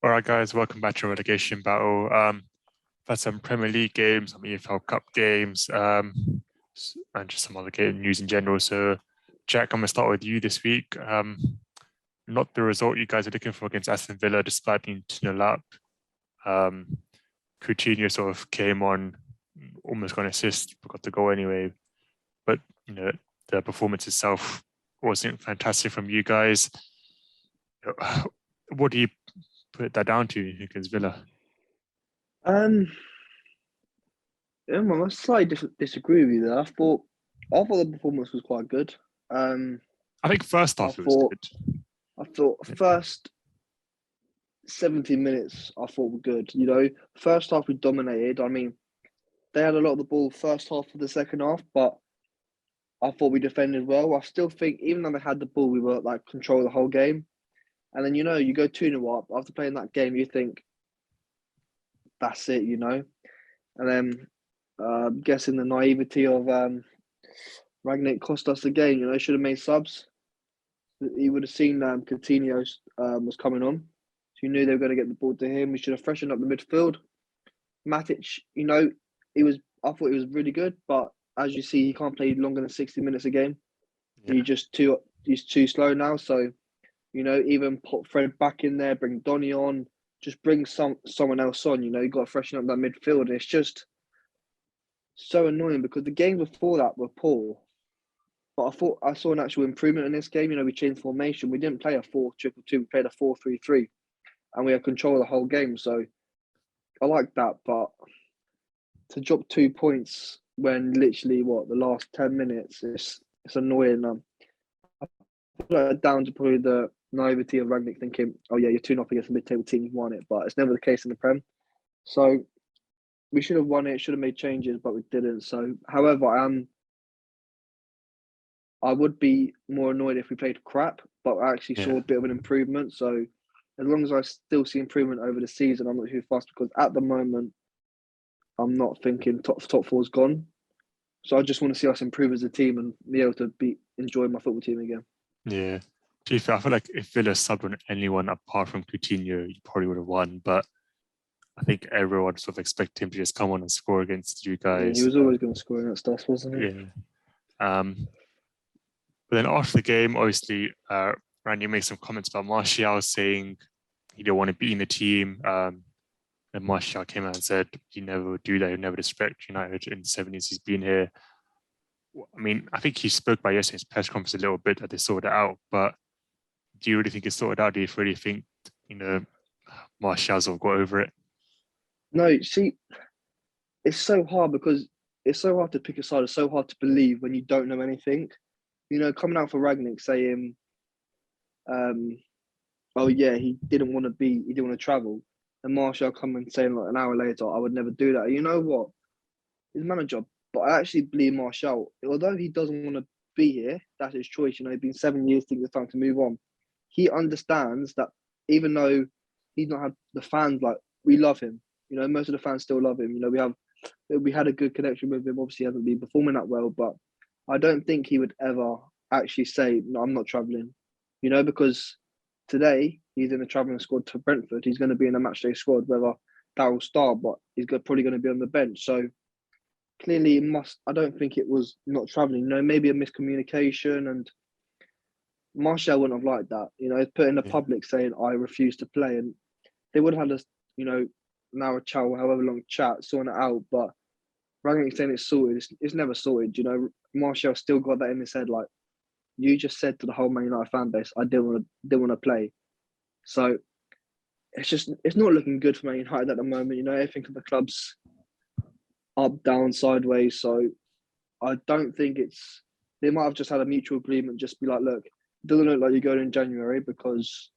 All right, guys, welcome back to Relegation Battle. I've had some Premier League games, some EFL Cup games, and just some other game news in general. So, Jack, I'm going to start with you this week. Not the result you guys are looking for against Aston Villa, despite being 2-0 up. Coutinho sort of came on, almost got an assist, but got the goal anyway. But, the performance itself wasn't fantastic from you guys. What do you put that down to against Villa? Um, I must slightly disagree with you there. I thought the performance was quite good. I think first I half it was thought good. I thought first 70 minutes I thought were good. First half we dominated. I mean, they had a lot of the ball first half of the second half, but I thought we defended well. I still think even though they had the ball, we were like control the whole game. And then you go 2-0 up after playing that game, you think that's it, And then I'm guessing the naivety of Rangnick cost us the game. Should have made subs. He would have seen Coutinho was coming on. So you knew they were going to get the ball to him. We should have freshened up the midfield. Matic, I thought he was really good, but as you see, he can't play longer than 60 minutes a game. Yeah. He's too slow now. So, even put Fred back in there, bring Donny on, just bring someone else on. You got to freshen up that midfield. And it's just so annoying because the games before that were poor. But I thought I saw an actual improvement in this game. We changed formation. We didn't play a 4-2-2. We played a 4-3-3, and we had control of the whole game. So I like that. But to drop 2 points when literally the last 10 minutes, it's annoying. I put that down to probably the naivety of Rangnick thinking, "Oh yeah, you're 2-0 against a mid-table team, you've won it." But it's never the case in the Prem. So we should have won it. Should have made changes, but we didn't. So, however, I would be more annoyed if we played crap, but I actually saw a bit of an improvement. So as long as I still see improvement over the season, I'm not too fast because at the moment, I'm not thinking top four's gone. So I just want to see us improve as a team and be able to enjoy my football team again. Yeah. To be fair, I feel like if Villa subbed on anyone apart from Coutinho, you probably would have won. But I think everyone sort of expected him to just come on and score against you Yeah, he guys. was always going to score in that stuff, wasn't he? Yeah. But then after the game, obviously, Randy made some comments about Martial saying he didn't want to be in the team. And Martial came out and said he never would do that. He'd never disrespect United in the 70s. He's been here. I mean, I think he spoke about yesterday's press conference a little bit that they sorted it out. But do you really think it's sorted out? Do you really think, Martial's all got over it? No, see, it's so hard because it's so hard to pick a side. It's so hard to believe when you don't know anything. Coming out for Ragnick saying, "Oh yeah, he didn't want to travel," and Martial coming saying like an hour later, "I would never do that." You know what? His manager, but I actually believe Martial. Although he doesn't want to be here, that's his choice. He's been 7 years, thinking it's time to move on. He understands that even though he's not had the fans like we love him. Most of the fans still love him. We had a good connection with him. Obviously, he hasn't been performing that well, but I don't think he would ever actually say, "No, I'm not traveling." Because today he's in the travelling squad to Brentford. He's going to be in a matchday squad, whether that will start, but he's probably going to be on the bench. So clearly, it must. I don't think it was not travelling. Maybe a miscommunication, and Martial wouldn't have liked that. Put in the Yeah. public saying, "I refuse to play," and they would have had a, now a chat or however long chat, sorting it out. But Rangnick saying it's sorted, it's never sorted. Martial still got that in his head. Like you just said to the whole Man United fan base, I didn't want to play. So it's not looking good for Man United at the moment. Everything in the club's up, down, sideways. So I don't think they might have just had a mutual agreement, just be like, look, it doesn't look like you're going in January because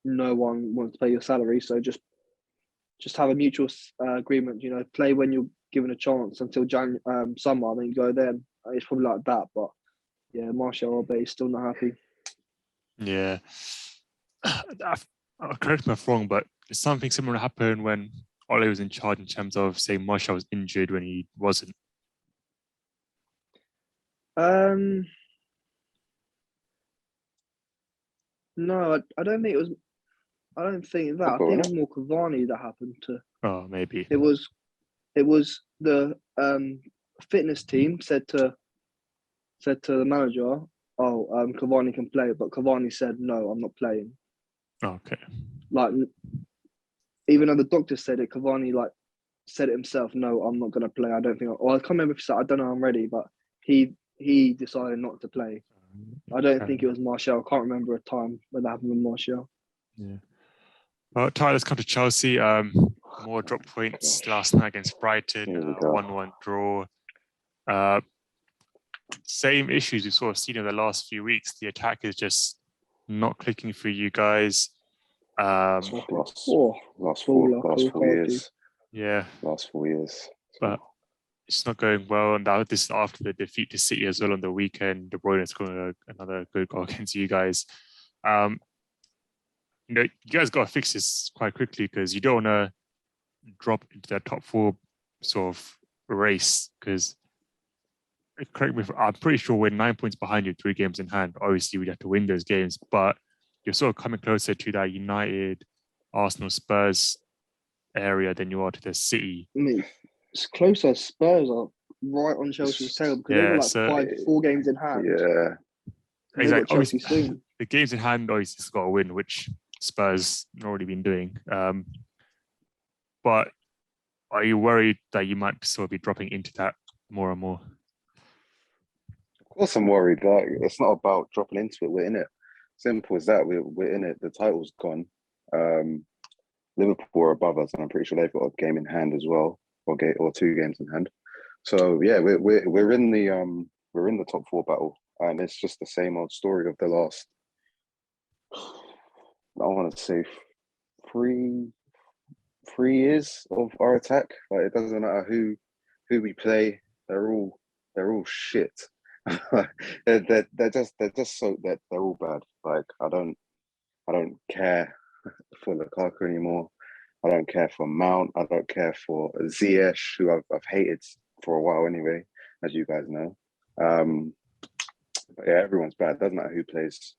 no one wants to pay your salary. So just have a mutual agreement. Play when you're given a chance until summer, and then go then. It's probably like that. But yeah, Martial, I bet he's still not happy. Yeah. Correct me if I'm wrong, but something similar happened when Ole was in charge in terms of saying Martial was injured when he wasn't. No, I don't think it was. I don't think that. I think it was more Cavani that happened to. Oh, maybe. It was the fitness team said to the manager, "Oh, Cavani can play," but Cavani said, "No, I'm not playing." Okay. Like, even though the doctor said it, Cavani said it himself. No, I'm not going to play. I don't think. I can't remember if he said, I don't know. I'm ready, but he decided not to play. I don't think it was Martial. I can't remember a time when that happened with Martial. Yeah. Well, Tyler, let's come to Chelsea. More drop points last night against Brighton. 1-1 draw. Same issues we sort of seen in the last few weeks. The attack is just not clicking for you guys. Last 4 years. Yeah. Last 4 years. But it's not going well. And this is after the defeat to City as well on the weekend. De Bruyne scoring another good goal against you guys. You guys got to fix this quite quickly because you don't want to drop into that top 4 sort of race. Because, correct me if I'm pretty sure we're 9 points behind you, 3 games in hand. Obviously, we'd have to win those games, but you're sort of coming closer to that United, Arsenal, Spurs area than you are to the City. I mean, it's closer. Spurs are right on Chelsea's tail because they've got 4 games in hand. Yeah, exactly. Obviously, the games in hand, obviously, it's got to win, which Spurs have already been doing. But are you worried that you might sort of be dropping into that more and more? Of course, I'm worried. Like, it's not about dropping into it. We're in it. Simple as that. We're in it. The title's gone. Liverpool are above us, and I'm pretty sure they've got a game in hand as well, or 2 games in hand. So yeah, we're in the top 4 battle, and it's just the same old story of the last. I want to say 3 years of our attack. Like, it doesn't matter who we play, they're all shit. they're all bad. Like, I don't care for Lukaku anymore. I don't care for Mount. I don't care for Ziyech, who I've hated for a while anyway, as you guys know. But yeah, everyone's bad. Doesn't matter who plays.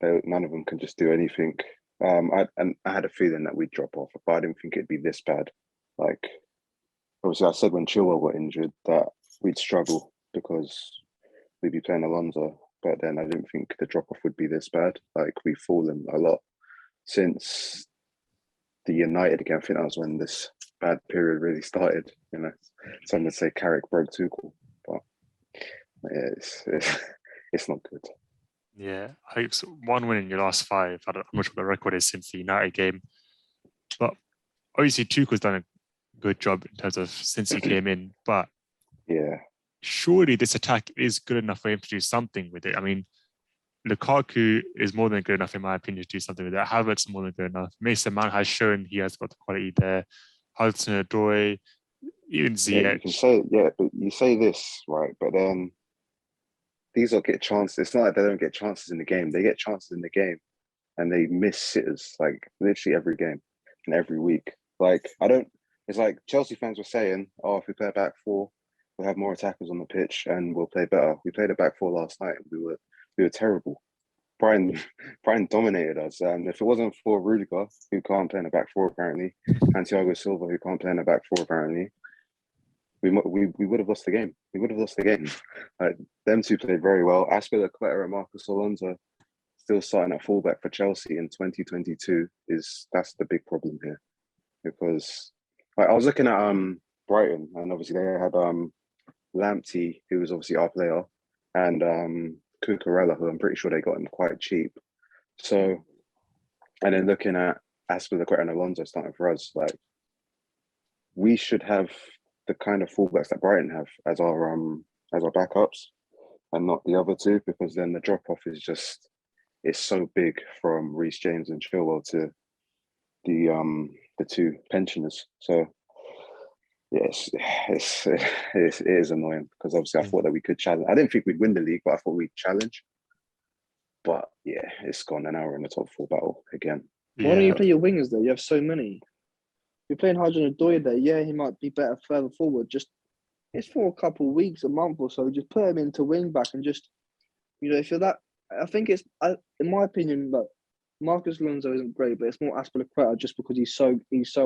None of them can just do anything. I had a feeling that we'd drop off, but I didn't think it'd be this bad. Like, obviously, I said when Chilwell got injured that we'd struggle because we'd be playing Alonso, but then I didn't think the drop-off would be this bad. Like, we've fallen a lot since the United game. I think that was when this bad period really started. Some would say Carrick broke Tuchel, but yeah, it's not good. Yeah, I hope so. 1 win in your last 5. I'm not sure what the record is since the United game, but obviously Tuchel's done a good job in terms of since he came in. But yeah, surely this attack is good enough for him to do something with it. I mean, Lukaku is more than good enough, in my opinion, to do something with it. Havertz is more than good enough. Mason Mount has shown he has got the quality there. Hudson-Odoi, even Ziyech. Yeah, you can say, but you say this, right? But then these will get chances. It's not like they don't get chances in the game. They get chances in the game and they miss sitters, like, literally every game and every week. Like, it's like Chelsea fans were saying, oh, if we play a back 4, we'll have more attackers on the pitch and we'll play better. We played a back 4 last night. We were terrible. Brighton dominated us. And if it wasn't for Rudiger, who can't play in a back 4 apparently, and Thiago Silva, who can't play in a back 4 apparently, we would have lost the game. We would have lost the game. Like, them 2 played very well. Azpilicueta and Marcus Alonso still starting at fullback for Chelsea in 2022 that's the big problem here. Because, like, I was looking at Brighton, and obviously they had Lamptey, who was obviously our player, and Cucurella, who I'm pretty sure they got him quite cheap. So, and then looking at Azpilicueta and Alonso starting for us, like, we should have the kind of fullbacks that Brighton have as our backups, and not the other 2, because then the drop off it's so big from Reece James and Chilwell to the 2 pensioners. So yes, it is annoying because obviously I thought that we could challenge. I didn't think we'd win the league, but I thought we'd challenge. But yeah, it's gone, and now we're in the top 4 battle again. Why don't you play your wingers there? You have so many. You're playing Hudson-Odoi there. Yeah, he might be better further forward. Just, it's for a couple of weeks, a month or so. Just put him into wing back and just, if you're that. I think it's, in my opinion, but Marcus Alonso isn't great, but it's more Aspilicueta just because he's so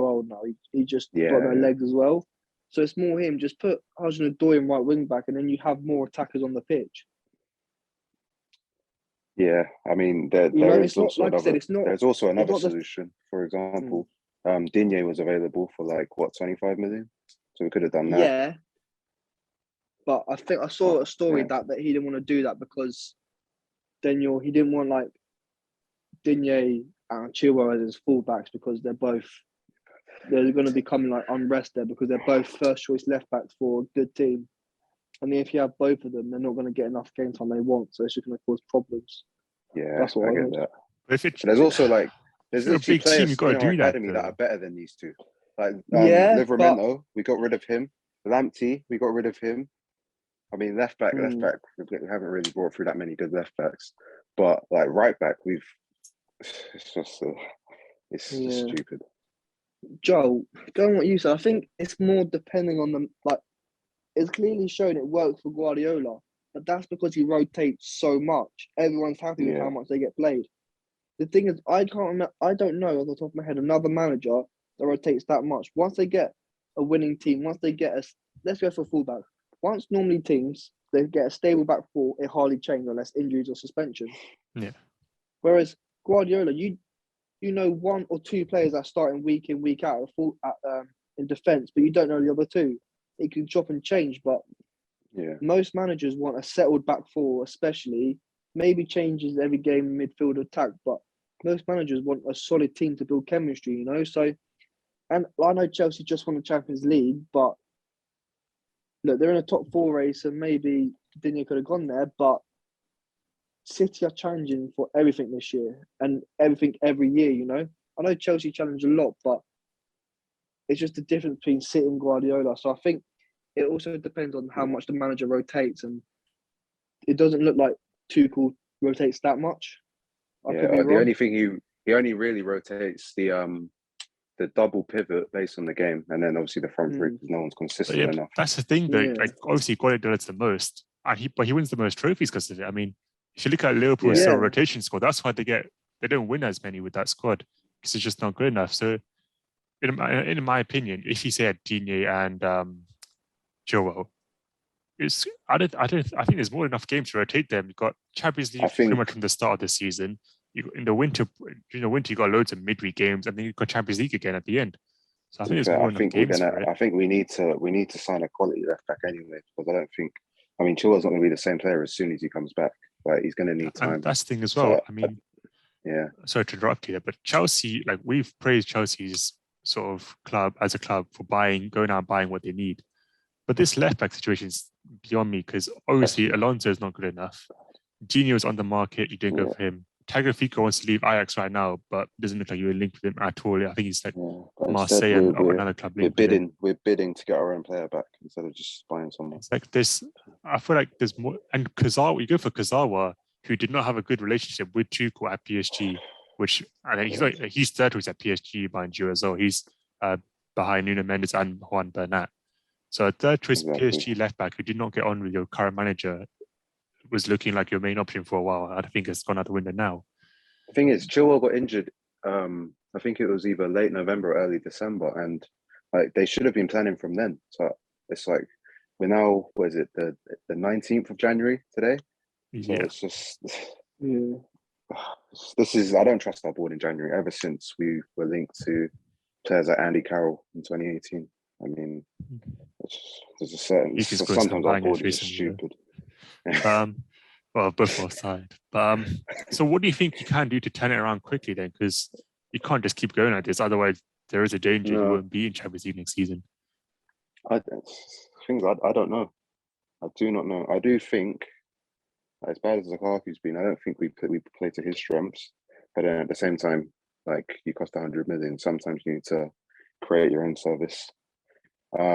old now. He just got no Yeah. legs as well. So it's more him. Just put Hudson-Odoi in right wing back, and then you have more attackers on the pitch. Yeah, I mean, You know, there's it's not also like I said. another. It's not. There's also another not the- solution. For example, Digne was available for like what 25 million, so we could have done that. Yeah, but I think I saw a story Yeah. that he didn't want to do that because then he didn't want like Digne and Chilwell as his fullbacks because they're going to become like unrest there because they're both first choice left backs for a good team. And if you have both of them, they're not going to get enough game time they want, so it's just going to cause problems. Yeah, That's what I I get heard. that. But But there's also like there's if you're a literally big team, players you've got to in our do that. academy that are better than these two. Like Yeah, Livramento, we got rid of him. Lamptey, we got rid of him. I mean, left back, we haven't really brought through that many good left backs. But like right back, it's just stupid. Joel, going on what you said, I think it's more depending on the it's clearly shown it works for Guardiola, but that's because he rotates so much. Everyone's happy with how much they get played. The thing is, I don't know off the top of my head another manager that rotates that much. Once they get a winning team, once they get let's go for fullback. Once normally teams they get a stable back four, it hardly changes unless injuries or suspension. Yeah. Whereas Guardiola, you know one or two players that are starting week in week out in defence, but you don't know the other two. It can chop and change, but most managers want a settled back four, especially maybe changes every game midfield attack, but most managers want a solid team to build chemistry, you know. So, and I know Chelsea just won the Champions League, but look, they're in a top four race, and maybe Digne could have gone there, but City are challenging for everything this year and everything every year, you know. I know Chelsea challenge a lot, but it's just the difference between City and Guardiola. So I think it also depends on how much the manager rotates, and it doesn't look like Tuchel rotates that much. The only thing he only really rotates the double pivot based on the game, and then obviously the front three because no one's consistent enough. That's the thing, though. Like obviously, Guardiola does the most, and he wins the most trophies because of it. I mean, if you look at Liverpool's rotation squad, that's why they don't win as many with that squad because it's just not good enough. So, in my opinion, if you say at Digne and Chilwell, I think there's more than enough games to rotate them. You've got Champions League pretty much from the start of the season. During the winter, you got loads of midweek games, and then you've got Champions League again at the end. So I think there's more enough games for it. I think we need to sign a quality left back anyway, because I don't think. I mean, Chilwell's not going to be the same player as soon as he comes back. Like he's going to need time. And that's the thing as well. So, I mean, yeah. Sorry to interrupt you there, but Chelsea, like we've praised Chelsea's sort of club as a club for going out and buying what they need. But this left back situation is beyond me because obviously Alonso is not good enough. Gino is on the market. You didn't go for him. Tagliafico wants to leave Ajax right now, but doesn't look like you're linked with him at all. I think he's like Marseille or another club. We're bidding to get our own player back instead of just buying someone. It's like this. I feel like there's more. And Kurzawa, you go for Kurzawa, who did not have a good relationship with Tuchel at PSG, which he's third choice at PSG behind you as well. He's behind Nuno Mendes and Juan Bernat. So a third choice PSG left back who did not get on with your current manager was looking like your main option for a while. I think it's gone out the window now. The thing is, Chilwell got injured. I think it was either late November or early December, and like they should have been planning from then. So it's like we're now, what is it, the 19th of January today? So it's just this is I don't trust our board in January ever since we were linked to players like Andy Carroll in 2018. I mean, there's a certain sometimes our board is stupid. Well, both side. But so what do you think you can do to turn it around quickly then? Because you can't just keep going like this. Otherwise, there is a danger you won't be in Champions League next season. I don't know. I do not know. I do think, as bad as Lukaku's been, I don't think we play to his strengths. But then at the same time, like you cost 100 million. Sometimes you need to create your own service. But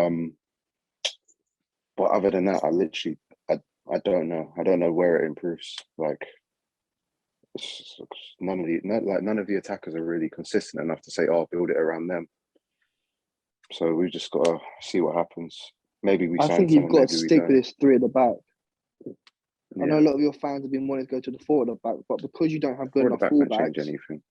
other than that, I don't know. I don't know where it improves. Like none of the attackers are really consistent enough to say, "Oh, build it around them." So we just got to see what happens. Maybe we. I think you've got to stick with this three at the back. I know a lot of your fans have been wanting to go to the 4 at the back, but because you don't have good enough back won't change fullbacks, anything.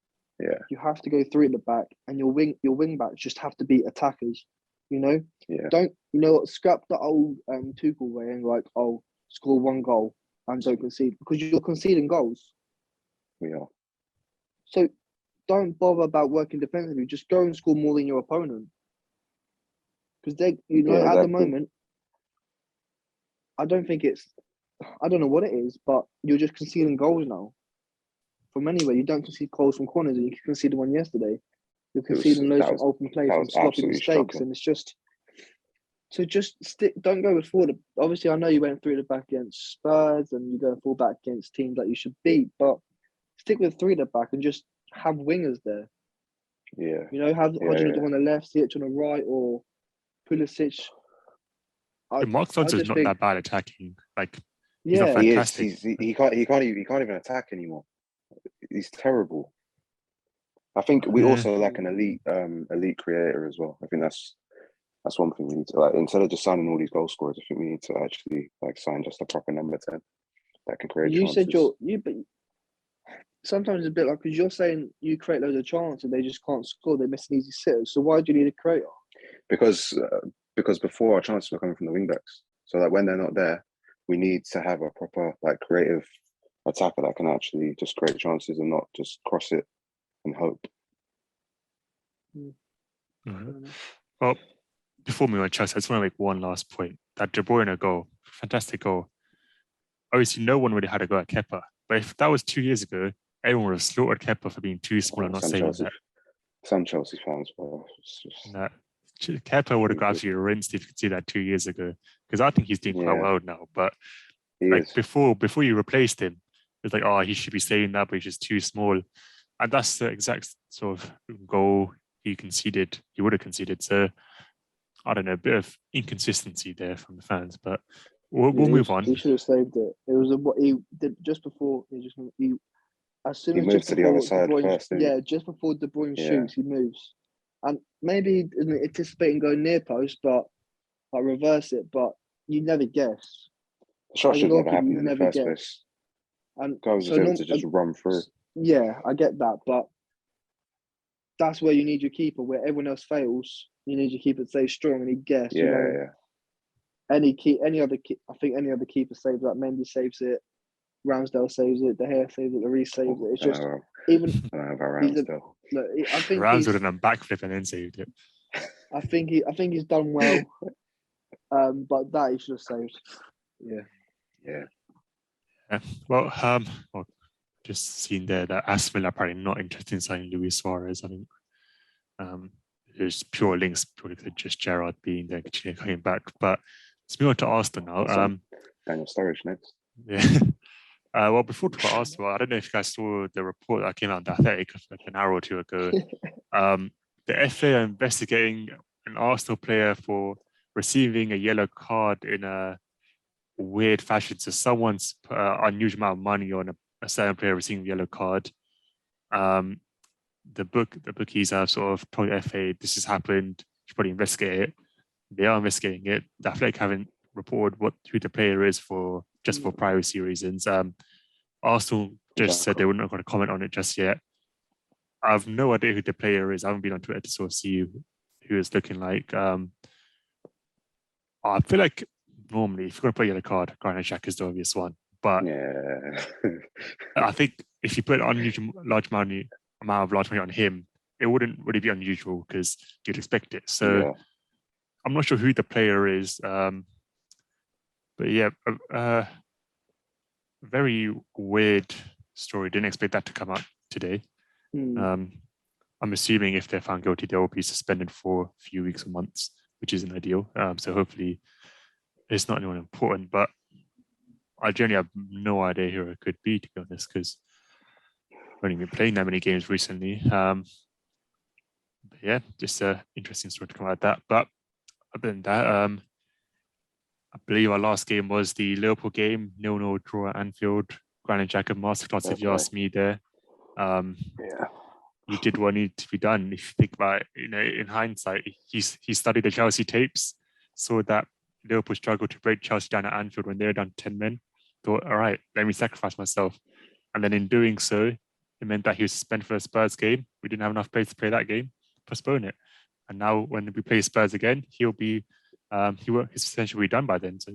Yeah. you have to go 3 at the back, and your wing backs just have to be attackers. You know, scrap the old Tuchel way and like, oh, score 1 goal and don't concede, because you're conceding goals. We are. So don't bother about working defensively. Just go and score more than your opponent. Because at the moment, I don't know what it is, but you're just conceding goals now. From anywhere, you don't concede goals from corners, and you conceded one yesterday. You're conceding loads from open play, from sloppy mistakes, and it's just. So just stick. Don't go with 4. Obviously, I know you went 3 at the back against Spurs, and you're going 4 back against teams that you should beat, but stick with 3 at the back and just have wingers there. Yeah. You know, have Hodgson on the left, Ziyech on the right, or Pulisic. Mark Sosa is not that bad attacking. Like, he's not fantastic. He can't even attack anymore. He's terrible. I think we also lack an elite creator as well. I think that's one thing we need to, like, instead of just signing all these goal scorers, I think we need to actually like sign just a proper number 10 that can create chances. But sometimes it's a bit like, because you're saying you create loads of chances and they just can't score, they miss an easy sitter. So why do you need a creator? Because before our chances were coming from the wing backs. So that when they're not there, we need to have a proper like creative attacker that can actually just create chances and not just cross it and hope. Mm-hmm. Well, before we move on, Chelsea, I just want to make one last point. That De Bruyne goal, fantastic goal. Obviously, no one really had a go at Kepa. But if that was 2 years ago, everyone would have slaughtered Kepa for being too small and not saving that. Some Chelsea fans were. Kepa would have got absolutely rinsed if you could see that 2 years ago. Because I think he's doing quite well now. But before you replaced him, it's like, oh, he should be saving that, but he's just too small. And that's the exact sort of goal he would have conceded. So, I don't know, a bit of inconsistency there from the fans, but we'll move on. He should have saved it. It was what he did just before. As soon as moved to the other side first. Just before De Bruyne shoots, he moves, and maybe anticipating going near post, but I reverse it. But you never guess. The shot should never happen in the first place. And guy was able to just run through. Yeah, I get that, but that's where you need your keeper. Where everyone else fails, you need your keeper to stay strong and he guess. Yeah. Any other keeper saves that. Mendy saves it. Ramsdale saves it. De Gea saves it. Lloris saves it. It's just even. I don't know about Ramsdale. I think Rams would have done backflip and then saved it. I think he's done well, but that he should have saved. Yeah. Well, just seen there that Aston Villa are probably not interested in signing Luis Suarez. I think there's pure links purely to just Gerrard being there, coming back. But let's move on to Arsenal now. Daniel Sturridge next. Yeah. Well, before we talk about Arsenal, I don't know if you guys saw the report that came out in the Athletic like an hour or two ago. The FA are investigating an Arsenal player for receiving a yellow card in a weird fashion. So someone's put an unusual amount of money on a certain player receiving a yellow card. The bookies have sort of told the FA this has happened. You should probably investigate it. They are investigating it. The Athletic haven't reported who the player is for privacy reasons. Arsenal just said they were not going to comment on it just yet. I have no idea who the player is. I haven't been on Twitter to sort of see who it's looking like. I feel like normally if you're going to put a yellow card, Granit Xhaka is the obvious one. But I think if you put an unusual large money on him, it wouldn't really be unusual because you'd expect it. So I'm not sure who the player is. But yeah, very weird story. Didn't expect that to come out today. I'm assuming if they're found guilty, they will be suspended for a few weeks or months, which isn't ideal. So hopefully it's not anyone important, but I generally have no idea who it could be, to be honest, because I've only been playing that many games recently. But yeah, just an interesting story to come out of that. But other than that, I believe our last game was the Liverpool game, 0-0 draw at Anfield. Granit Xhaka masterclass, if you ask me there. He did what needed to be done. If you think about it, in hindsight, he studied the Chelsea tapes, saw that Liverpool struggled to break Chelsea down at Anfield when they were down 10 men. thought, all right, let me sacrifice myself. And then in doing so, it meant that he was suspended for the Spurs game. We didn't have enough players to play that game, postpone it. And now when we play Spurs again, he'll be his suspension will be done by then. So,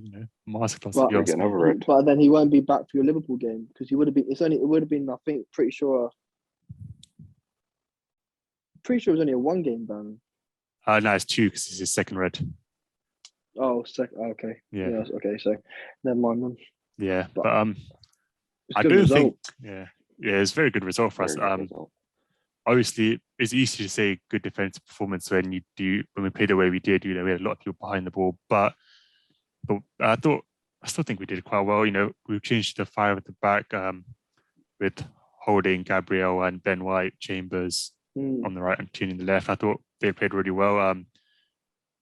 masterclass. But, Get another red. but then he won't be back for your Liverpool game because he would have been. It would have been. I think pretty sure it was only a 1-game ban. No, it's 2 because it's his second red. Oh, okay. Yeah. Okay. So never mind then. Yeah, But but It's a I good don't result. think. Yeah, it's a very good result for us. Very good result. Obviously, it's easy to say good defensive performance when we played the way we did. We had a lot of people behind the ball, but I still think we did quite well. We changed the 5 at the back with Holding, Gabriel, and Ben White, Chambers on the right and Tune in the left. I thought they played really well.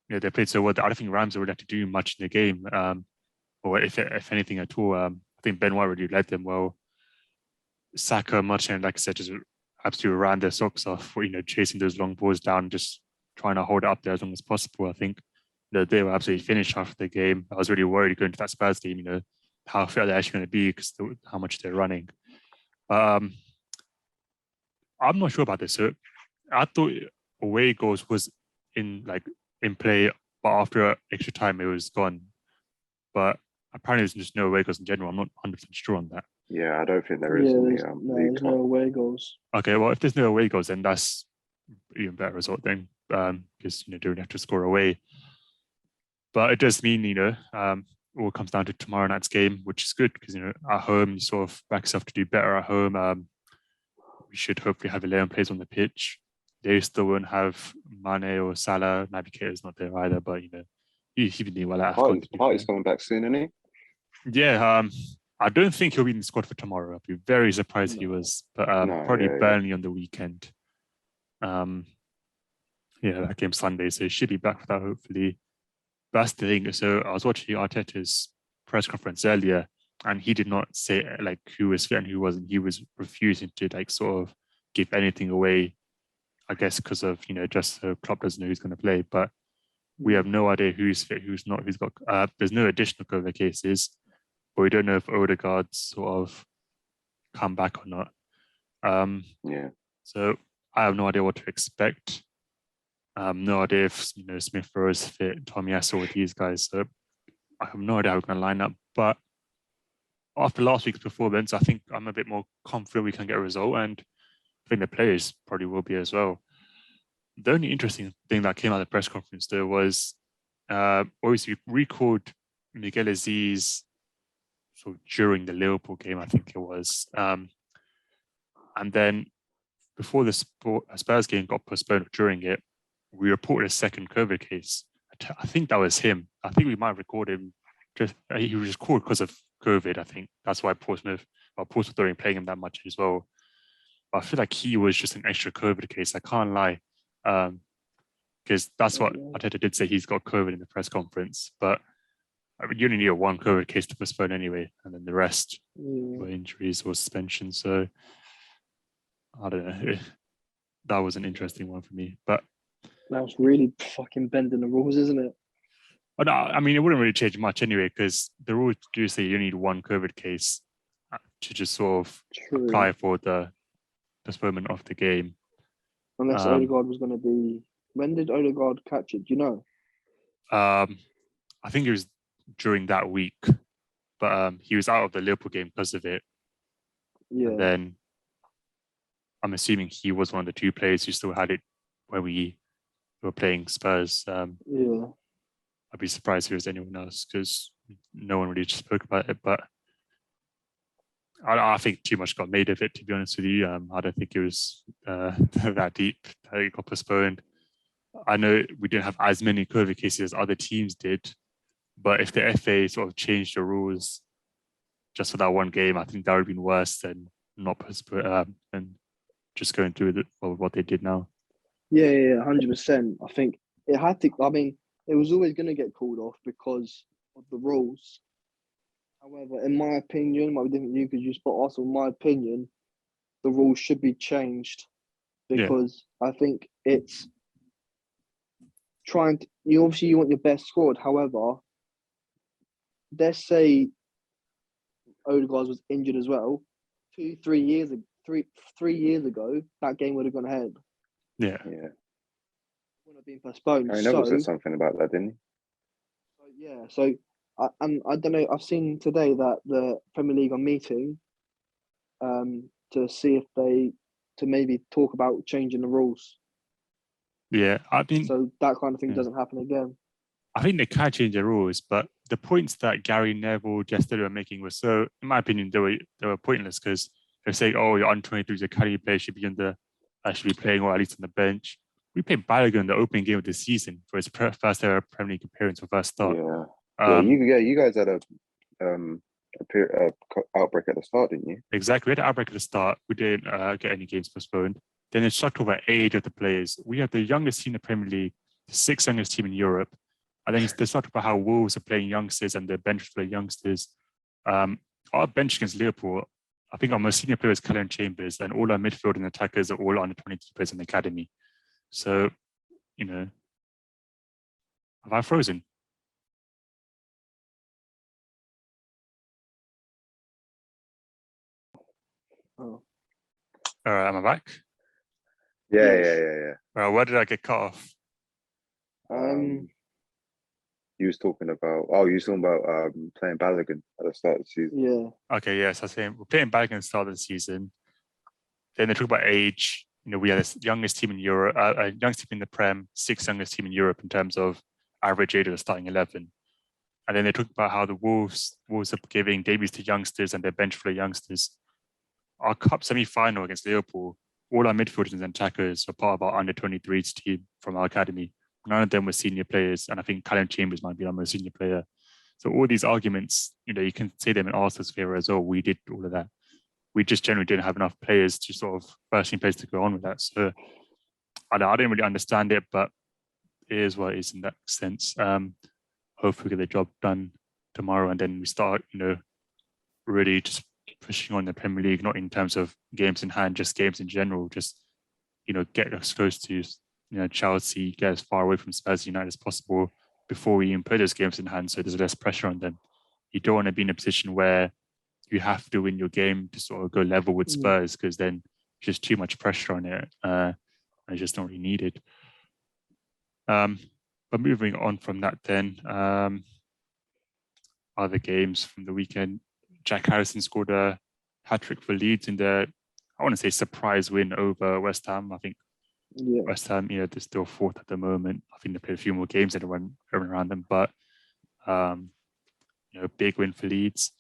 They played so well that I don't think Rams really had to do much in the game, or if anything at all. I think Ben White really led them well. Saka, Martin, like I said, just absolutely ran their socks off for chasing those long balls down, just trying to hold it up there as long as possible. I think they were absolutely finished after the game. I was really worried going to that Spurs game, how fit they're actually going to be because how much they're running. I'm not sure about this. So I thought away goals was in play, but after extra time it was gone. But apparently there's just no away goals in general. I'm not 100% sure on that. Yeah, I don't think there is. There's no away goals. Okay, well, if there's no away goals, then that's even better result then, because don't have to score away. But it does mean it all comes down to tomorrow night's game, which is good because at home you sort of back yourself to do better at home. We should hopefully have 11 players on the pitch. They still won't have Mane or Salah. Navigator's not there either, but he's been doing well at AFCON. Party's coming back soon, isn't he? Yeah, I don't think he'll be in the squad for tomorrow. I'd be very surprised if he was, but probably Burnley on the weekend. That game's Sunday, so he should be back for that hopefully. That's the thing. So I was watching Arteta's press conference earlier, and he did not say who was fit and who wasn't. He was refusing to sort of give anything away. I guess because of just so Klopp doesn't know who's going to play, but we have no idea who's fit, who's not, who's got. There's no additional COVID cases, but we don't know if Odegaard's sort of come back or not. So I have no idea what to expect. No idea if Smith Rowe is fit, Tommy Asso with these guys. So I have no idea how we're going to line up. But after last week's performance, I think I'm a bit more confident we can get a result, and I think the players probably will be as well. The only interesting thing that came out of the press conference though was obviously we recalled Miguel Aziz during the Liverpool game, I think it was. And then before the Spurs game got postponed during it, we reported a second COVID case. I think that was him. I think we might have recorded him. He was just called because of COVID, I think. That's why Portsmouth weren't playing him that much as well. But I feel like he was just an extra COVID case. I can't lie. Because that's what Arteta did say, he's got COVID in the press conference. But you only need one COVID case to postpone anyway. And then the rest were injuries or suspension. So I don't know. That was an interesting one for me. But that was really fucking bending the rules, isn't it? No, I mean, it wouldn't really change much anyway, because the rules do say you need one COVID case to just sort of apply for the postponement of the game. Unless Odegaard was going to be... When did Odegaard catch it? Do you know? I think it was during that week, but he was out of the Liverpool game because of it. Yeah. And then I'm assuming he was one of the 2 players who still had it when we were playing Spurs. I'd be surprised if it was anyone else because no one really spoke about it. But I think too much got made of it, to be honest with you. I don't think it was that deep that it got postponed. I know we didn't have as many COVID cases as other teams did, but if the FA sort of changed the rules just for that one game, I think that would have been worse than not postpone and just going through what they did now. Yeah, 100%. I think it had to. I mean, it was always going to get called off because of the rules. However, in my opinion, might be different to you because you spot Arsenal. In my opinion, the rules should be changed because I think it's trying to. You want your best squad. However, let's say Odegaard was injured as well, 3 years ago, that game would have gone ahead. Yeah. Yeah. Would have been postponed. Harry Neville said something about that, didn't So I don't know. I've seen today that the Premier League are meeting to see if to maybe talk about changing the rules. Yeah. I mean, so that kind of thing yeah. doesn't happen again. I think they can change the rules, but the points that Gary Neville yesterday were making were so, in my opinion, they were pointless because they're saying, "Oh, your under-23s academy players should be playing or at least on the bench." We played Balogun in the opening game of the season for his first ever Premier League appearance or first start. you guys had a outbreak at the start, didn't you? Exactly. We had an outbreak at the start. We didn't get any games postponed. Then it's talked about age of the players. We have the youngest team in the Premier League, the sixth youngest team in Europe. And then they talked about how Wolves are playing youngsters and their bench play youngsters. Our bench against Liverpool, I think our most senior player is Callum Chambers, and all our midfield and attackers are all under 22 players in the academy. So, have I frozen? Oh. All right, am I back? Yeah. Where did I get cut off? You was talking about playing Balogun at the start of the season. Yeah. Okay, yes, I was saying we're playing Balogun at the start of the season. Then they talk about age. We are the youngest team in Europe, youngest team in the Prem, sixth youngest team in Europe in terms of average age of the starting 11. And then they talk about how the Wolves are giving debuts to youngsters and their bench full of youngsters. Our cup semi-final against Liverpool, all our midfielders and attackers are part of our under-23s team from our academy. None of them were senior players, and I think Callum Chambers might be our most senior player. So all these arguments, you can say them in Arsenal's favour as well. We did all of that. We just generally didn't have enough players to sort of first-team players to go on with that. So I didn't really understand it, but it is what it is in that sense. Hopefully we get the job done tomorrow, and then we start, really just pushing on the Premier League, not in terms of games in hand, just games in general. Just, get us close to, Chelsea, get as far away from Spurs United as possible before we even play those games in hand, so there's less pressure on them. You don't want to be in a position where you have to win your game to sort of go level with Spurs, because then just too much pressure on it. And it's just not really needed. But moving on from that then, other games from the weekend, Jack Harrison scored a hat-trick for Leeds in the, I want to say, surprise win over West Ham. I think West Ham, they're still fourth at the moment. I think they played a few more games and run around them, but big win for Leeds.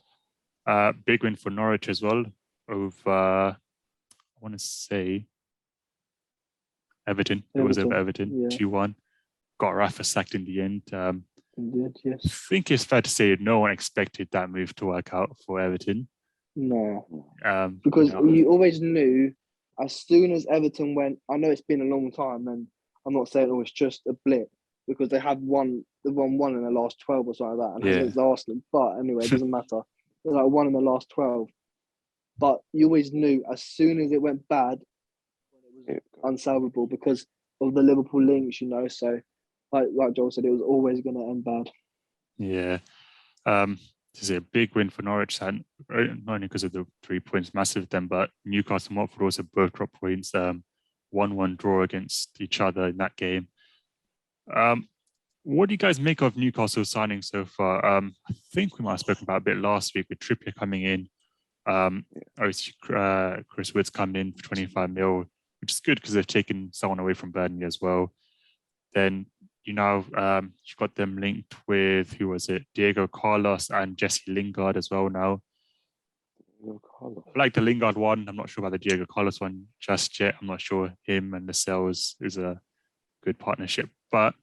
Big win for Norwich as well over, I want to say, Everton. It was over Everton, 2-1. Got Rafa sacked in the end. Indeed, yes. I think it's fair to say no one expected that move to work out for Everton. No. Because you always knew as soon as Everton went, I know it's been a long time, and I'm not saying it was just a blip, because they won one in the last 12 or something like that, and it's Arsenal. But anyway, it doesn't matter. It was like one in the last 12. But you always knew as soon as it went bad, it was unsalvageable because of the Liverpool links, So, like Joel said, it was always going to end bad. Yeah. This is a big win for Norwich, and not only because of the 3 points, massive of them, but Newcastle and Watford also both dropped points. 1-1 draw against each other in that game. What do you guys make of Newcastle's signing so far? I think we might have spoken about a bit last week with Trippier coming in. Obviously, Chris Wood's coming in for 25 mil, which is good because they've taken someone away from Burnley as well. Then you've got them linked with, who was it? Diego Carlos and Jesse Lingard as well now. I like the Lingard one. I'm not sure about the Diego Carlos one just yet. I'm not sure him and Lascelles is a good partnership. But,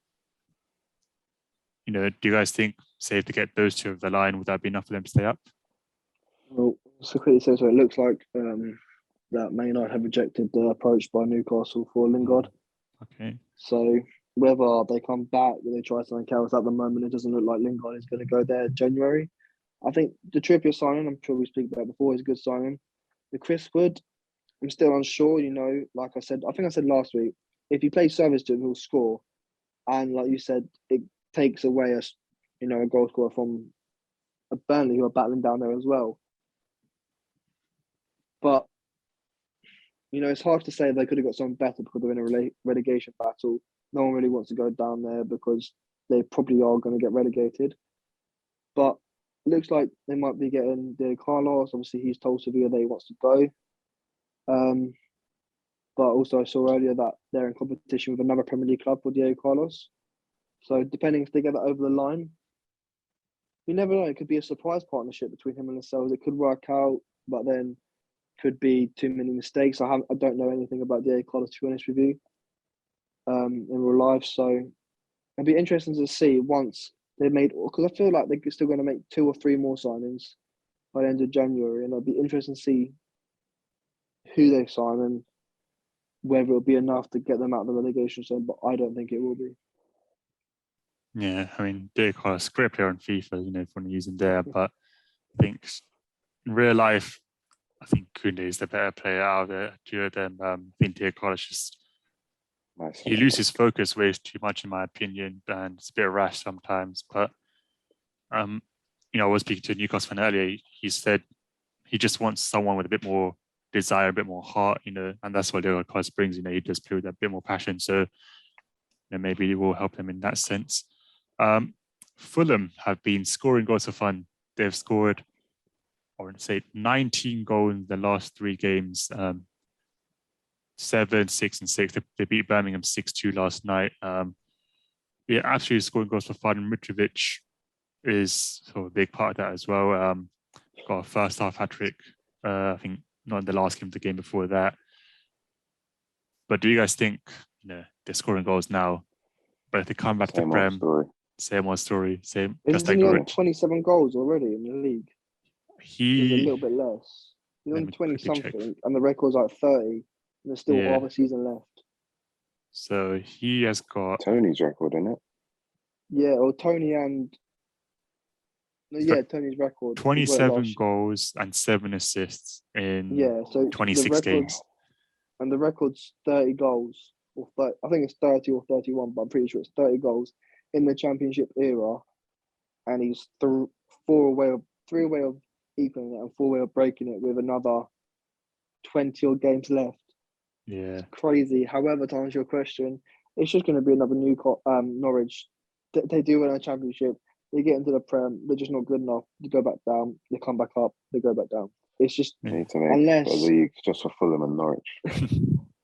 do you guys think, say, to get those two of the line, would that be enough for them to stay up? Well, so quickly says so. It looks like that Man United have rejected the approach by Newcastle for Lingard. Okay. So whether they come back, or they try something else, at the moment it doesn't look like Lingard is going to go there January. I think the Trippier signing, I'm sure we speak about it before, is a good signing. The Chris Wood, I'm still unsure. Like I said, I think I said last week, if he plays service to him, he'll score. And like you said, it takes away a goal scorer from a Burnley who are battling down there as well. But it's hard to say they could have got something better because they're in a relegation battle. No one really wants to go down there because they probably are going to get relegated. But it looks like they might be getting Diego Carlos. Obviously, he's told Sevilla that he wants to go. But also, I saw earlier that they're in competition with another Premier League club for Diego Carlos. So depending if they get that over the line, you never know. It could be a surprise partnership between him and Lascelles. It could work out, but then could be too many mistakes. I don't know anything about Diego Carlos, to be honest with you, in real life. So it'd be interesting to see once they've made, because I feel like they're still going to make 2 or 3 more signings by the end of January, and it'll be interesting to see who they sign and whether it'll be enough to get them out of the relegation zone. But I don't think it will be. Yeah, I mean, Diego Carlos, great player on FIFA, if you want to use him there, but I think in real life, I think Koundé is the better player out of the two of them. I think Diego Carlos just he loses focus way too much, in my opinion, and it's a bit rash sometimes. But I was speaking to a Newcastle fan earlier. He said he just wants someone with a bit more desire, a bit more heart, and that's what Diego Carlos brings. He does play with a bit more passion, so maybe it will help them in that sense. Fulham have been scoring goals for fun. They've scored, I want to say, 19 goals in the last 3 games. 7, 6, and 6. They beat Birmingham 6-2 last night. Absolutely scoring goals for fun. Mitrovic is sort of a big part of that as well. Got a first half hat trick. I think not in the last game, the game before that. But do you guys think they're scoring goals now? But if they come back to the Prem, same old story. Same. Isn't he on 27 goals already in the league? He's a little bit less. He's on 20 something, and the record's like 30. And there's still half a season left. So he has got Tony's record, isn't it? Yeah, or Tony and Tony's record. 27 goals and 7 assists in 26 games. And the record's 30 goals. I think it's 30 or 31, but I'm pretty sure it's 30 goals in the Championship era. And he's 3 away of equaling it and 4 away of breaking it with another 20 odd games left. Yeah, it's crazy. However, to answer your question, it's just going to be another Norwich. They do win a Championship. They get into the Prem. They're just not good enough. They go back down. They come back up. They go back down. It's just unless the league just for Fulham and Norwich.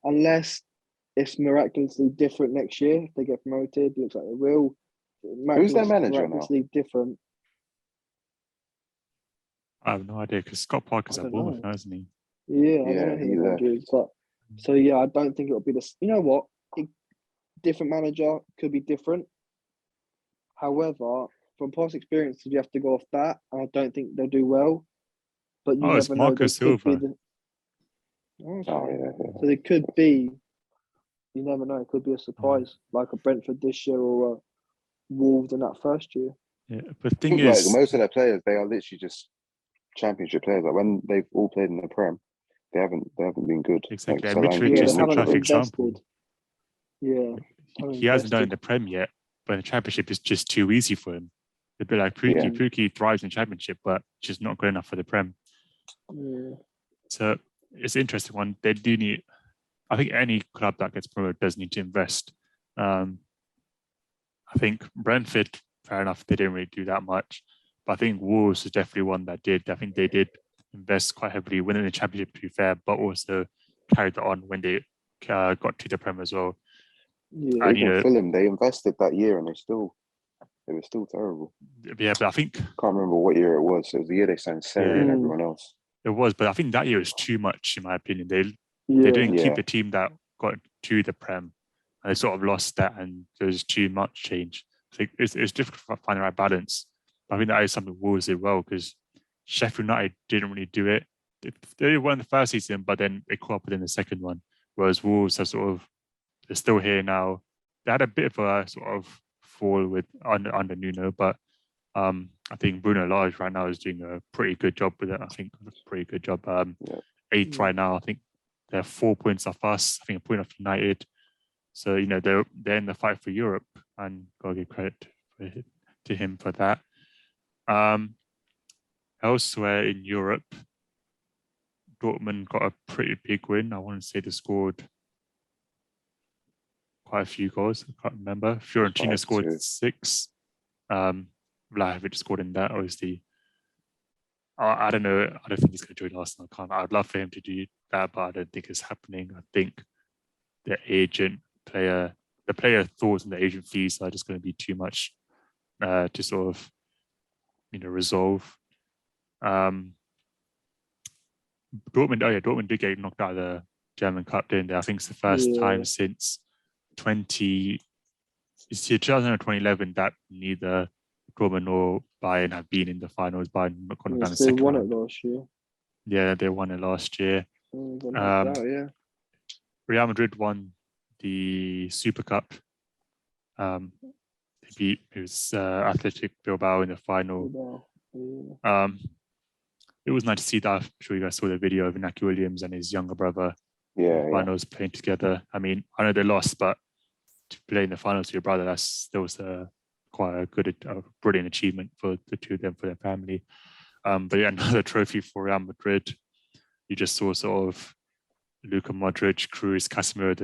Unless it's miraculously different next year, if they get promoted, looks like they will. Who's their manager now? Different. I have no idea because Scott Parker's at Bournemouth now, isn't he? Yeah, I don't know who the manager is, but so I don't think it'll be this. You know what? Different manager could be different. However, from past experiences, you have to go off that, and I don't think they'll do well. But you never know. Marco Silva. So it could be. You never know. It could be a surprise, like a Brentford this year or a Wolves in that first year. Yeah, but the thing is, most of their players, they are literally just Championship players. Like when they've all played in the Prem, they haven't been good. Exactly. Like, Mitrovic is the perfect example. Yeah, he hasn't done it in the Prem yet, but in the Championship is just too easy for him. A bit like Pukki. Yeah. Pukki thrives in the Championship, but just not good enough for the Prem. Yeah. So it's an interesting one. They do need. I think any club that gets promoted does need to invest. I think Brentford, fair enough, they didn't really do that much. But I think Wolves is definitely one that did. I think they did invest quite heavily, winning the Championship, to be fair, but also carried it on when they got to the Prem as well. Yeah, and, Fulham, they invested that year and they were still terrible. Yeah, but I think can't remember what year it was. It was the year they signed Sarri and everyone else. It was, but I think that year was too much, in my opinion. They didn't keep the team that got to the Prem, and they sort of lost that, and there was too much change. So it's difficult to find the right balance. But I think that is something Wolves did well, because Sheffield United didn't really do it. They won the first season, but then they caught up within the second one. Whereas Wolves are they're still here now. They had a bit of a sort of fall under Nuno, but I think Bruno Lage right now is doing a pretty good job with it. I think a pretty good job. 8th right now. I think they're 4 points off us. I think a point off United. So they're in the fight for Europe, and gotta give credit to him for that. Elsewhere in Europe, Dortmund got a pretty big win. I want to say they scored quite a few goals. I can't remember. Fiorentina 5-2. scored 6. Vlahovic scored in that, obviously. I don't know. I don't think he's going to join Arsenal. I'd love for him to do that, but I don't think it's happening. I think the player thoughts and the agent fees are just going to be too much to sort of, resolve. Dortmund did get knocked out of the German Cup, didn't they? I think it's the first time since 2011 that neither Dortmund nor Bayern have been in the finals. Bayern not gone down the second won round. it last year. Yeah, they won it last year. Got knocked out, yeah. Real Madrid won the Super Cup. They beat Athletic Bilbao in the final. Yeah. It was nice to see that. I'm sure you guys saw the video of Inaki Williams and his younger brother in the finals playing together. I mean, I know they lost, but to play in the finals with your brother, that was quite a brilliant achievement for the two of them, for their family. But yeah, another trophy for Real Madrid. You just saw sort of Luka Modric, Cruz, Casemiro,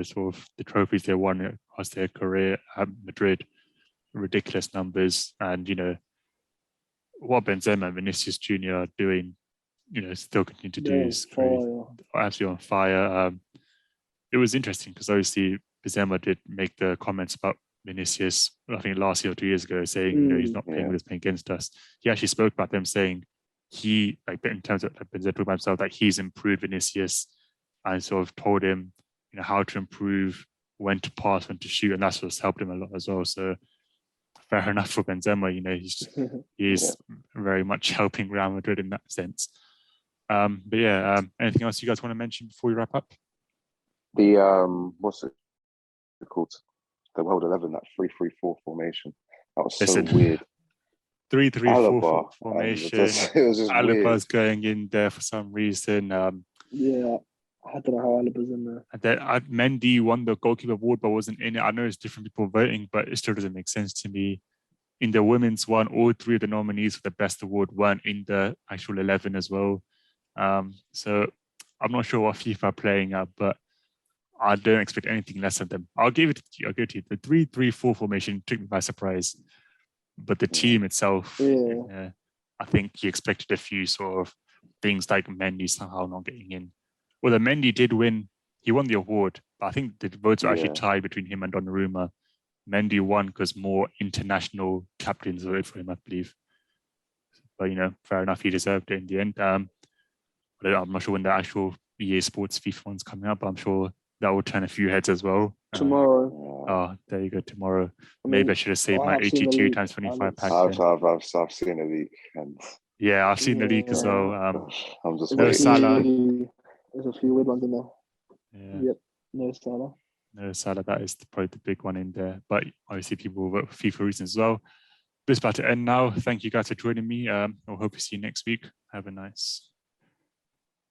the trophies they won across their career at Madrid. Ridiculous numbers. And, what Benzema and Vinicius Jr. are doing, still continue to do is absolutely on fire. It was interesting because obviously Benzema did make the comments about Vinicius, I think last year or 2 years ago, saying he's not playing with us, playing against us. He actually spoke about them saying in terms of Benzema talking about himself, that he's improved Vinicius and sort of told him, how to improve, when to pass, when to shoot, and that's what's helped him a lot as well. So fair enough for Benzema, he's very much helping Real Madrid in that sense. But yeah, anything else you guys want to mention before we wrap up? The what's it called? The World 11, that 3-3-4 formation. That was so weird. 3-3-4 formation. It was just Alaba's going in there for some reason. Yeah, I don't know how Alaba's in there. Mendy won the goalkeeper award, but wasn't in it. I know it's different people voting, but it still doesn't make sense to me. In the women's one, all 3 of the nominees for the best award weren't in the actual 11 as well. So I'm not sure what FIFA are playing at, but I don't expect anything less of them. I'll give it to you. The 3-3-4 formation took me by surprise, but the team itself, I think he expected a few sort of things like Mendy somehow not getting in. Well, the Mendy did win. He won the award, but I think the votes were actually tied between him and Donnarumma. Mendy won because more international captains voted for him, I believe. But, fair enough, he deserved it in the end. I'm not sure when the actual EA Sports FIFA one's coming up, but I'm sure that will turn a few heads as well. Tomorrow. There you go, tomorrow. Maybe I should have saved my 82 times 25 pack. I've seen the leak. And yeah, I've seen the leak as well. I'm just no Salah. There's a few weird ones in there. Yeah. Yep, no Salah. No Salah, that is probably the big one in there. But obviously people will vote for FIFA reasons as well. This is about to end now. Thank you guys for joining me. I hope to see you next week. Have a nice